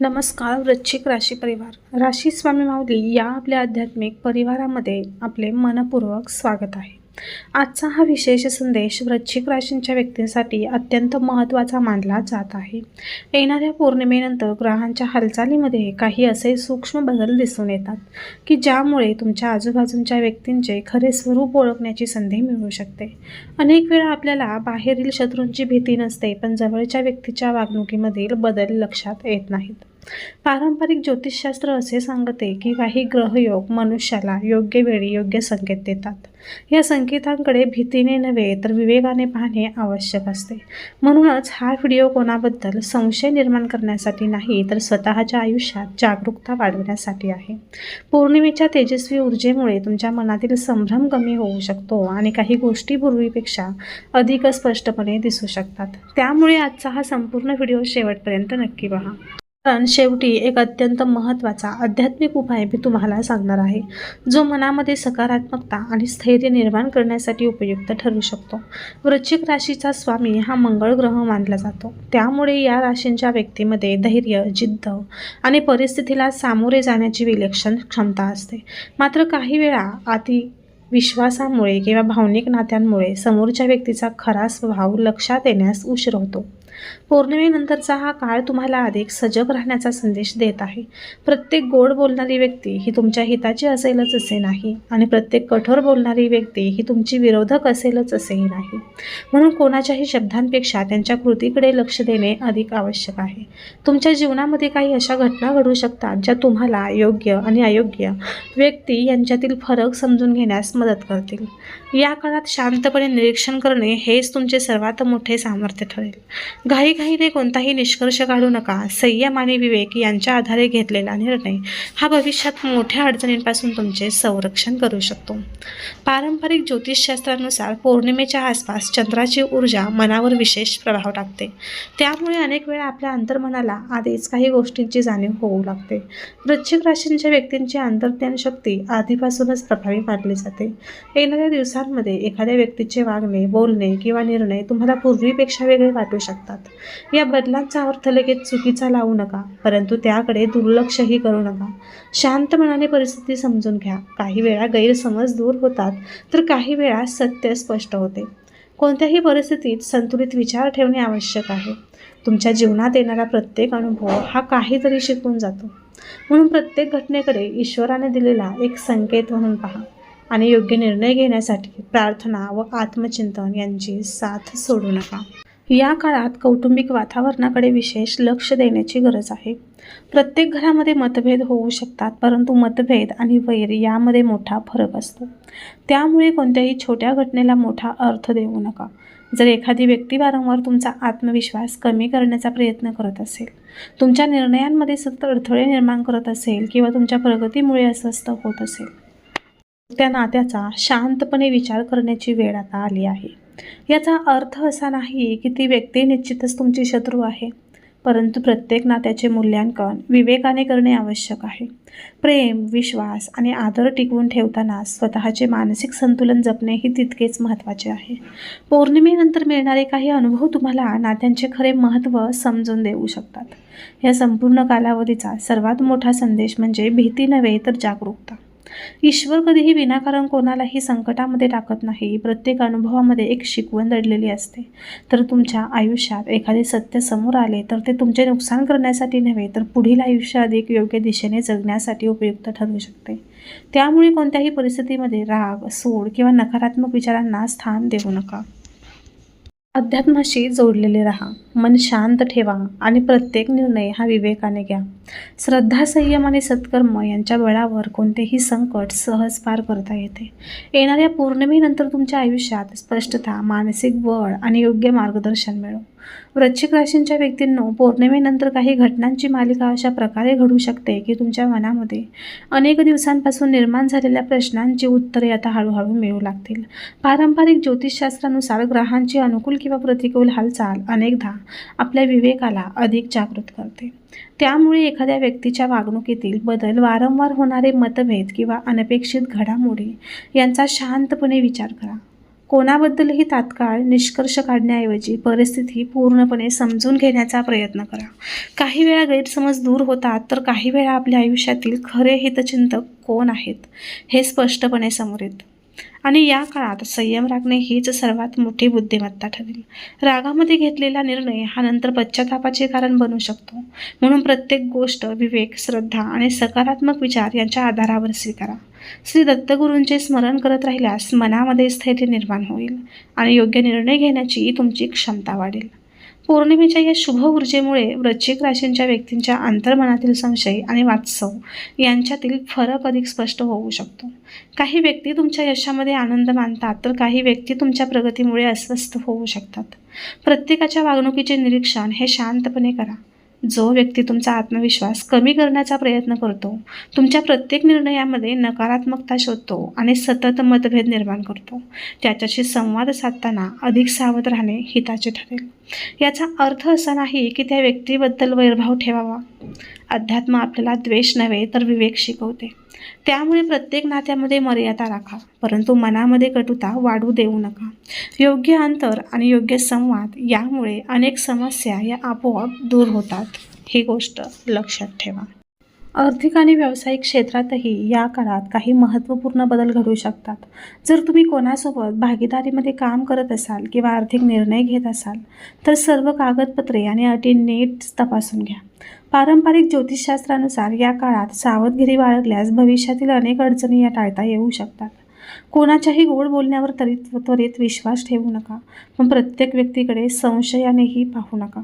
नमस्कार वृश्चिक राशी परिवार. राशी स्वामी माऊली या आपल्या आध्यात्मिक परिवारामध्ये आपले मनपूर्वक स्वागत आहे. आजचा हा विशेष संदेश वृश्चिक राशींच्या व्यक्तींसाठी अत्यंत महत्त्वाचा मानला जात आहे. येणाऱ्या पौर्णिमेनंतर ग्रहांच्या हालचालीमध्ये काही असे सूक्ष्म बदल दिसून येतात की ज्यामुळे तुमच्या आजूबाजूच्या व्यक्तींचे खरे स्वरूप ओळखण्याची संधी मिळू शकते. अनेक वेळा आपल्याला बाहेरील शत्रूंची भीती नसते, पण जवळच्या व्यक्तीच्या वागणुकीमधील बदल लक्षात येत नाहीत. पारंपरिक ज्योतिषशास्त्र असे सांगते की काही ग्रहयोग मनुष्याला योग्य वेळी योग्य संकेत देतात. या संकेतांकडे भीतीने नव्हे तर विवेकाने पाहणे आवश्यक असते. म्हणूनच हा व्हिडिओ कोणाबद्दल संशय निर्माण करण्यासाठी नाही, तर स्वतःच्या आयुष्यात जागरूकता वाढवण्यासाठी आहे. पौर्णिमेच्या तेजस्वी ऊर्जेमुळे तुमच्या मनातील संभ्रम कमी होऊ शकतो आणि काही गोष्टी पूर्वीपेक्षा अधिक स्पष्टपणे दिसू शकतात. त्यामुळे आजचा हा संपूर्ण व्हिडिओ शेवटपर्यंत नक्की पहा, कारण शेवटी एक अत्यंत महत्त्वाचा आध्यात्मिक उपाय मी तुम्हाला सांगणार आहे, जो मनामध्ये सकारात्मकता आणि स्थैर्य निर्माण करण्यासाठी उपयुक्त ठरू शकतो. वृश्चिक राशीचा स्वामी हा मंगळ ग्रह मानला जातो. त्यामुळे या राशींच्या व्यक्तीमध्ये धैर्य, जिद्द आणि परिस्थितीला सामोरे जाण्याची विलक्षण क्षमता असते. मात्र काही वेळा विश्वासामुळे किंवा भावनिक नात्यांमुळे समोरच्या व्यक्तीचा खरा स्वभाव लक्षात येण्यास उशीर होतो. पौर्णिमेनंतरचा हा काळ तुम्हाला अधिक सजग राहण्याचा संदेश देत आहे. प्रत्येक गोड बोलणारी व्यक्ती ही तुमच्या हिताची असेलच असे नाही, आणि प्रत्येक कठोर बोलणारी व्यक्ती ही तुमची विरोधक असेलच असेही नाही. म्हणून कोणाच्याही शब्दांपेक्षा त्यांच्या कृतीकडे लक्ष देणे अधिक आवश्यक आहे. तुमच्या जीवनामध्ये काही अशा घटना घडू शकतात ज्या तुम्हाला योग्य आणि अयोग्य व्यक्ती यांच्यातील फरक समजून घेण्यास मदत करतील. या काळात शांतपणे निरीक्षण करणे हेच तुमचे सर्वात मोठे सामर्थ्य ठरेल. घाईघाईने कोणताही निष्कर्ष काढू नका. संयम आणि विवेक यांच्या आधारे घेतलेला निर्णय हा भविष्यात मोठ्या अडचणींपासून तुमचे संरक्षण करू शकतो. पारंपरिक ज्योतिषशास्त्रानुसार पौर्णिमेच्या आसपास चंद्राची ऊर्जा मनावर विशेष प्रभाव टाकते. त्यामुळे अनेक वेळा आपल्या अंतर्मनाला आधीच काही गोष्टींची जाणीव होऊ लागते. वृश्चिक राशींच्या व्यक्तींची अंतर्ज्ञान शक्ती आधीपासूनच प्रभावी मानली जाते. येणाऱ्या दिवसांमध्ये एखाद्या व्यक्तीचे वागणे, बोलणे किंवा निर्णय तुम्हाला पूर्वीपेक्षा वेगळे वाटू शकतात. या बदलांचा अर्थ लगेच चुकीचा लावू नका, परंतु त्याकडे दुर्लक्षही करू नका. शांत मनाने परिस्थिती समजून घ्या. काही वेळा गैरसमज दूर होतात, तर काही वेळा सत्य स्पष्ट होते. कोणत्याही परिस्थितीत संतुलित विचार ठेवणे आवश्यक आहे. तुमच्या जीवनात येणारा प्रत्येक अनुभव हा काहीतरी शिकवून जातो. म्हणून प्रत्येक घटनेकडे ईश्वराने दिलेला एक संकेत म्हणून पहा, आणि योग्य निर्णय घेण्यासाठी प्रार्थना व आत्मचिंतन यांची साथ सोडू नका. या काळात कौटुंबिक वातावरणाकडे विशेष लक्ष देण्याची गरज आहे. प्रत्येक घरामध्ये मतभेद होऊ शकतात, परंतु मतभेद आणि वैर यामध्ये मोठा फरक असतो. त्यामुळे कोणत्याही छोट्या घटनेला मोठा अर्थ देऊ नका. जर एखादी व्यक्ती वारंवार तुमचा आत्मविश्वास कमी करण्याचा प्रयत्न करत असेल, तुमच्या निर्णयांमध्ये सतत अडथळे निर्माण करत असेल किंवा तुमच्या प्रगतीमुळे अस्वस्थ होत असेल, त्या नात्याचा शांतपणे विचार करण्याची वेळ आता आली आहे. याचा अर्थ असा नाही की ती व्यक्ती निश्चितच तुमची शत्रू आहे, परंतु प्रत्येक नात्याचे मूल्यांकन विवेकाने करणे आवश्यक आहे. प्रेम, विश्वास आणि आदर टिकवून ठेवताना स्वतःचे मानसिक संतुलन जपणेही तितकेच महत्त्वाचे आहे. पौर्णिमेनंतर मिळणारे काही अनुभव तुम्हाला नात्यांचे खरे महत्त्व समजून देऊ शकतात. या संपूर्ण कालावधीचा सर्वात मोठा संदेश म्हणजे भीती नव्हे तर जागरूकता. ईश्वर कधीही विनाकारण कोणालाही संकटामध्ये टाकत नाही. प्रत्येक अनुभवामध्ये एक शिकवण दडलेली असते. तर तुमच्या आयुष्यात एखादे सत्य समोर आले तर ते तुमचे नुकसान करण्यासाठी नव्हे, तर पुढील आयुष्य अधिक योग्य दिशेने जगण्यासाठी उपयुक्त ठरू शकते. त्यामुळे कोणत्याही परिस्थितीमध्ये राग, सूड किंवा नकारात्मक विचारांना स्थान देऊ नका. अध्यात्माशी जोडलेले राहा. मन शांत ठेवा आणि प्रत्येक निर्णय हा विवेकाने घ्या. श्रद्धा, संयम आणि सत्कर्म यांच्या बळावर कोणतेही संकट सहज पार करता येते. येणाऱ्या पौर्णिमेनंतर तुमच्या आयुष्यात स्पष्टता, मानसिक बळ आणि योग्य मार्गदर्शन मिळो. वृश्चिक राशींच्या व्यक्तींनो, पौर्णिमेनंतर काही घटनांची मालिका अशा प्रकारे घडू शकते की तुमच्या मनामध्ये अनेक दिवसांपासून निर्माण झालेल्या प्रश्नांची उत्तरे आता हळूहळू मिळू लागतील. पारंपरिक ज्योतिषशास्त्रानुसार ग्रहांची अनुकूल किंवा प्रतिकूल हालचाल अनेकदा आपल्या विवेकाला अधिक जागृत करते. त्यामुळे एखाद्या व्यक्तीच्या वागणुकीतील बदल, वारंवार होणारे मतभेद किंवा अनपेक्षित घडामोडी यांचा शांतपणे विचार करा. कोणाबद्दलही तात्काळ निष्कर्ष काढण्याऐवजी परिस्थिती पूर्णपणे समजून घेण्याचा प्रयत्न करा. काही वेळा गैरसमज दूर होतात, तर काही वेळा आपल्या आयुष्यातील खरे हितचिंतक कोण आहेत हे स्पष्टपणे समोर येतं. आणि या काळात संयम राखणे हीच सर्वात मोठी बुद्धिमत्ता ठरेल. रागामध्ये घेतलेला निर्णय हा नंतर पश्चातापाचे कारण बनू शकतो. म्हणून प्रत्येक गोष्ट विवेक, श्रद्धा आणि सकारात्मक विचार यांच्या आधारावर स्वीकारा. श्री दत्तगुरूंचे स्मरण करत राहिल्यास मनामध्ये स्थैर्य निर्माण होईल आणि योग्य निर्णय घेण्याची तुमची क्षमता वाढेल. पौर्णिमेच्या या शुभ ऊर्जेमुळे वृश्चिक राशींच्या व्यक्तींच्या अंतर्मनातील संशय आणि वात्सव यांच्यातील फरक अधिक स्पष्ट होऊ शकतो. काही व्यक्ती तुमच्या यशामध्ये आनंद मानतात, तर काही व्यक्ती तुमच्या प्रगतीमुळे अस्वस्थ होऊ शकतात. प्रत्येकाच्या वागणुकीचे निरीक्षण हे शांतपणे करा. जो व्यक्ती तुमचा आत्मविश्वास कमी करण्याचा प्रयत्न करतो, तुमच्या प्रत्येक निर्णयामध्ये नकारात्मकता शोधतो आणि सतत मतभेद निर्माण करतो, त्याच्याशी संवाद साधताना अधिक सावध राहणे हिताचे ठरेल. याचा अर्थ असा नाही की त्या व्यक्तीबद्दल वैरभाव ठेवावा. अध्यात्म आपल्याला द्वेष नव्हे तर विवेक शिकवते. त्यामुळे प्रत्येक नात्यामध्ये मर्यादा राखा, परंतु मनामध्ये कटुता वाढू देऊ नका. योग्य अंतर आणि योग्य संवाद यामुळे अनेक समस्या या आपोआप दूर होतात. ही गोष्ट लक्षात ठेवा. आर्थिक आणि व्यावसायिक क्षेत्रातही या काळात काही महत्त्वपूर्ण बदल घडू शकतात. जर तुम्ही कोणासोबत भागीदारीमध्ये काम करत असाल किंवा आर्थिक निर्णय घेत असाल, तर सर्व कागदपत्रे आणि अटी नीट तपासून घ्या. पारंपरिक ज्योतिषशास्त्रानुसार या काळात सावधगिरी बाळगल्यास भविष्यातील अनेक अडचणी या टाळता येऊ शकतात. कोणाच्याही गोड बोलण्यावर त्वरित विश्वास ठेवू नका, पण प्रत्येक व्यक्तीकडे संशयानेही पाहू नका.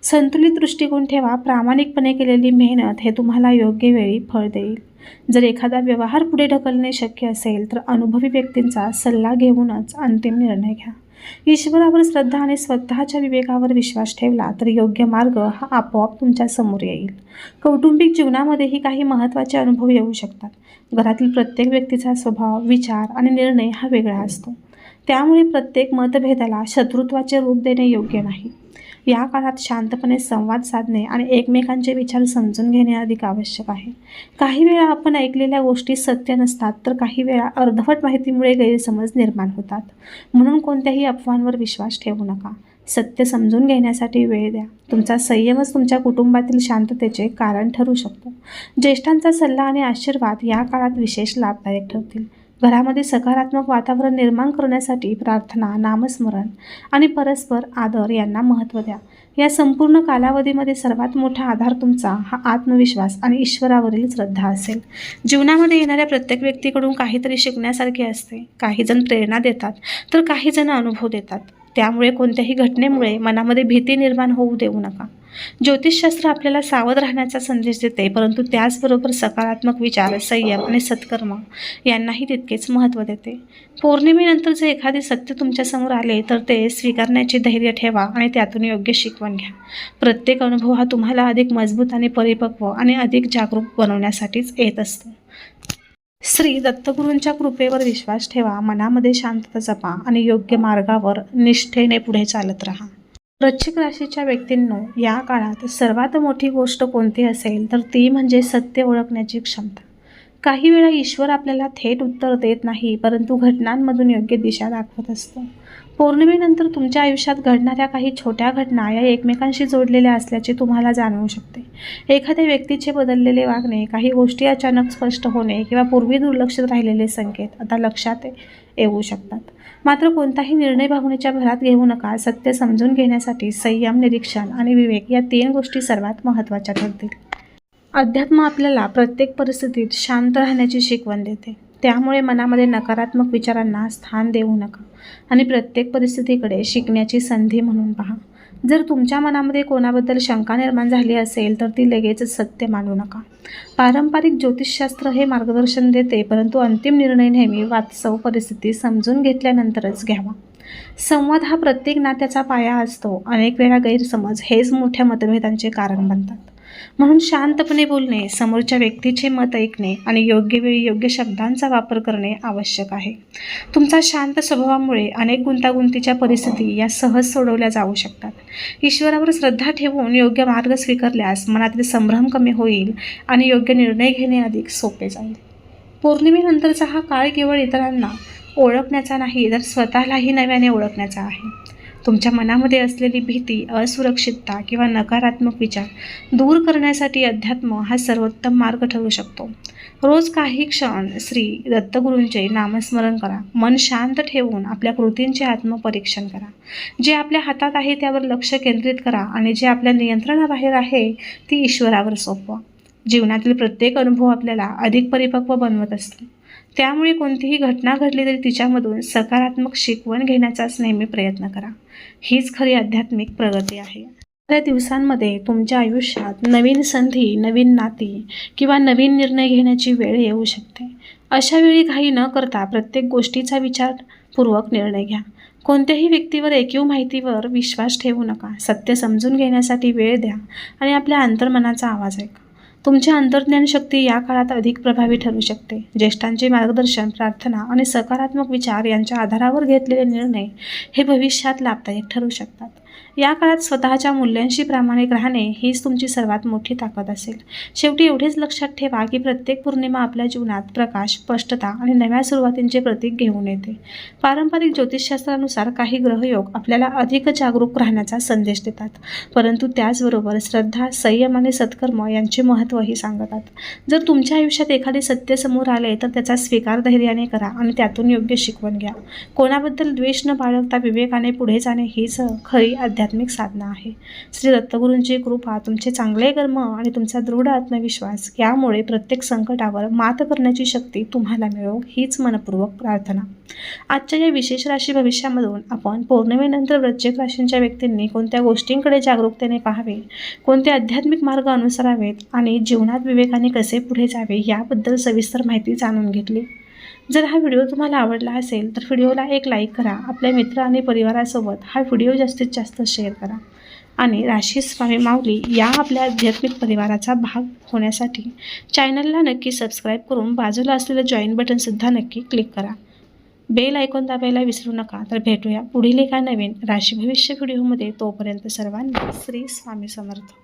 संतुलित दृष्टिकोन ठेवा. प्रामाणिकपणे केलेली मेहनत हे तुम्हाला योग्य वेळी फळ देईल. जर एखादा व्यवहार पुढे ढकलणे शक्य असेल, तर अनुभवी व्यक्तींचा सल्ला घेऊनच अंतिम निर्णय घ्या. ईश्वरावर श्रद्धा आणि स्वतःच्या विवेकावर विश्वास ठेवला तर योग्य मार्ग हा आपोआप तुमच्या समोर येईल. कौटुंबिक जीवनामध्येही काही महत्त्वाचे अनुभव येऊ शकतात. घरातील प्रत्येक व्यक्तीचा स्वभाव, विचार आणि निर्णय हा वेगळा असतो. त्यामुळे प्रत्येक मतभेदाला शत्रुत्वाचे रूप देणे योग्य नाही. या काळात शांतपणे संवाद साधणे आणि एकमेकांचे विचार समजून घेणे अधिक आवश्यक आहे. काही वेळा आपण ऐकलेल्या गोष्टी सत्य नसतात, तर काही वेळा अर्धवट माहितीमुळे गैरसमज निर्माण होतात. म्हणून कोणत्याही अफवांवर विश्वास ठेवू नका. सत्य समजून घेण्यासाठी वेळ द्या. तुमचा संयमच तुमच्या कुटुंबातील शांततेचे कारण ठरू शकतो. ज्येष्ठांचा सल्ला आणि आशीर्वाद या काळात विशेष लाभदायक ठरतील. घरामध्ये सकारात्मक वातावरण निर्माण करण्यासाठी प्रार्थना, नामस्मरण आणि परस्पर आदर यांना महत्त्व द्या. या संपूर्ण कालावधीमध्ये सर्वात मोठा आधार तुमचा हा आत्मविश्वास आणि ईश्वरावरील श्रद्धा असेल. जीवनामध्ये येणाऱ्या प्रत्येक व्यक्तीकडून काहीतरी शिकण्यासारखे असते. काही जण प्रेरणा देतात, तर काही जण अनुभव देतात. त्यामुळे कोणत्याही घटनेमुळे मनामध्ये भीती निर्माण होऊ देऊ नका. ज्योतिषशास्त्र आपल्याला सावध राहण्याचा संदेश देते, परंतु त्याचबरोबर सकारात्मक विचार, संयम आणि सत्कर्म यांनाही तितकेच महत्त्व देते. पौर्णिमेनंतर जर एखादे सत्य तुमच्यासमोर आले, तर ते स्वीकारण्याचे धैर्य ठेवा आणि त्यातून योग्य शिकवण घ्या. प्रत्येक अनुभव हा तुम्हाला अधिक मजबूत आणि परिपक्व आणि अधिक जागरूक बनवण्यासाठीच येत असतो. श्री दत्तगुरूंच्या कृपेवर विश्वास ठेवा, मनामध्ये शांतता जपा आणि योग्य मार्गावर निष्ठेने पुढे चालत राहा. वृश्चिक राशीच्या व्यक्तींनो, या काळात सर्वात मोठी गोष्ट कोणती असेल तर ती म्हणजे सत्य ओळखण्याची क्षमता. काही वेळा ईश्वर आपल्याला थेट उत्तर देत नाही, परंतु घटनांमधून योग्य दिशा दाखवत असतो. पौर्णिमेनंतर तुमच्या आयुष्यात घडणाऱ्या काही छोट्या घटना या एकमेकांशी जोडलेल्या असल्याचे तुम्हाला जाणवू शकते. एखाद्या व्यक्तीचे बदललेले वागणे, काही गोष्टी अचानक स्पष्ट होणे किंवा पूर्वी दुर्लक्षित राहिलेले संकेत आता लक्षात येऊ शकतात. मात्र कोणताही निर्णय भावनेच्या भरात घेऊ नका. सत्य समजून घेण्यासाठी संयम, निरीक्षण आणि विवेक या 3 गोष्टी सर्वात महत्त्वाच्या ठरतील. अध्यात्म आपल्याला प्रत्येक परिस्थितीत शांत राहण्याची शिकवण देते. त्यामुळे मनामध्ये नकारात्मक विचारांना स्थान देऊ नका आणि प्रत्येक परिस्थितीकडे शिकण्याची संधी म्हणून पहा. जर तुमच्या मनामध्ये कोणाबद्दल शंका निर्माण झाली असेल, तर ती लगेच सत्य मानू नका. पारंपरिक ज्योतिषशास्त्र हे मार्गदर्शन देते, परंतु अंतिम निर्णय नेहमी वास्तव परिस्थिती समजून घेतल्यानंतरच घ्यावा. संवाद हा प्रत्येक नात्याचा पाया असतो. अनेक वेळा गैरसमज हेच मोठ्या मतभेदांचे कारण बनतात. म्हणून शांतपणे बोलणे, समोरच्या व्यक्तीचे मत ऐकणे आणि योग्य वेळी योग्य शब्दांचा वापर करणे आवश्यक आहे. तुमचा शांत स्वभावामुळे अनेक गुंतागुंतीच्या परिस्थिती या सहज सोडवल्या जाऊ शकतात. ईश्वरावर श्रद्धा ठेवून योग्य मार्ग स्वीकारल्यास मनातील संभ्रम कमी होईल आणि योग्य निर्णय घेणे अधिक सोपे जाईल. पौर्णिमेनंतरचा हा काळ केवळ इतरांना ओळखण्याचा नाही तर स्वतःलाही नव्याने ओळखण्याचा आहे. तुमच्या मनामध्ये असलेली भीती, असुरक्षितता किंवा नकारात्मक विचार दूर करण्यासाठी अध्यात्म हा सर्वोत्तम मार्ग ठरू शकतो. रोज काही क्षण श्री दत्तगुरूंचे नामस्मरण करा. मन शांत ठेवून आपल्या कृतींचे आत्मपरीक्षण करा. जे आपल्या हातात आहे त्यावर लक्ष केंद्रित करा आणि जे आपल्या नियंत्रणाबाहेर आहे ती ईश्वरावर सोपवा. जीवनातील प्रत्येक अनुभव आपल्याला अधिक परिपक्व बनवत असतो. त्यामुळे कोणतीही घटना घडली तरी तिच्यामधून सकारात्मक शिकवण घेण्याचाच नेहमी प्रयत्न करा. हीच खरी आध्यात्मिक प्रगती आहे. येणाऱ्या दिवसांमध्ये तुमच्या आयुष्यात नवीन संधी, नवीन नाती किंवा नवीन निर्णय घेण्याची वेळ येऊ शकते. अशा वेळी घाई न करता प्रत्येक गोष्टीचा विचारपूर्वक निर्णय घ्या. कोणत्याही व्यक्तीवर ऐकीव माहितीवर विश्वास ठेवू नका. सत्य समजून घेण्यासाठी वेळ द्या आणि आपल्या अंतर्मनाचा आवाज ऐका. तुमची अंतर्ज्ञान शक्ती या काळात अधिक प्रभावी ठरू शकते. ज्येष्ठांचे मार्गदर्शन, प्रार्थना आणि सकारात्मक विचार यांच्या आधारावर घेतलेले निर्णय हे भविष्यात लाभदायक ठरू शकतात. या काळात स्वतःच्या मूल्यांशी प्रामाणिक राहणे हीच तुमची सर्वात मोठी ताकद असेल. शेवटी एवढेच लक्षात ठेवा की प्रत्येक पौर्णिमा आपल्या जीवनात प्रकाश, स्पष्टता आणि नव्या सुरुवातींचे प्रतीक घेऊन येते. पारंपरिक ज्योतिषशास्त्रानुसार काही ग्रहयोग आपल्याला अधिक जागरूक राहण्याचा संदेश देतात, परंतु त्याचबरोबर श्रद्धा, संयम आणि सत्कर्म यांचे महत्त्वही सांगतात. जर तुमच्या आयुष्यात एखादे सत्य समोर आले तर त्याचा स्वीकार धैर्याने करा आणि त्यातून योग्य शिकवण घ्या. कोणाबद्दल द्वेष न बाळगता विवेकाने पुढे जाणे हीच खरी आध्यात्मिक साधना आहे. श्री दत्तगुरूंची कृपा, तुमचे चांगले कर्म आणि तुमचा दृढ आत्मविश्वास यामुळे प्रत्येक संकटावर मात करण्याची शक्ती तुम्हाला मिळो हीच मनपूर्वक प्रार्थना. आजच्या या विशेष राशी भविष्यामधून आपण पौर्णिमेनंतर वृश्चिक राशींच्या व्यक्तींनी कोणत्या गोष्टींकडे जागरूकतेने पाहावे, कोणते आध्यात्मिक मार्ग अनुसरावेत आणि जीवनात विवेकाने कसे पुढे जावे याबद्दल सविस्तर माहिती जाणून घेतली. जर हा व्हिडिओ तुम्हाला आवडला असेल तर व्हिडिओला एक लाईक करा. आपल्या मित्र आणि परिवारासोबत हा व्हिडिओ जास्तीत जास्त शेअर करा आणि राशी स्वामी माऊली या आपल्या आध्यात्मिक परिवाराचा भाग होण्यासाठी चॅनलला नक्की सबस्क्राईब करून बाजूला असलेलं जॉईन बटनसुद्धा नक्की क्लिक करा. बेल आयकॉन दाबायला विसरू नका. तर भेटूया पुढील एका नवीन राशी भविष्य व्हिडिओमध्ये. तोपर्यंत सर्वांना श्री स्वामी समर्थ.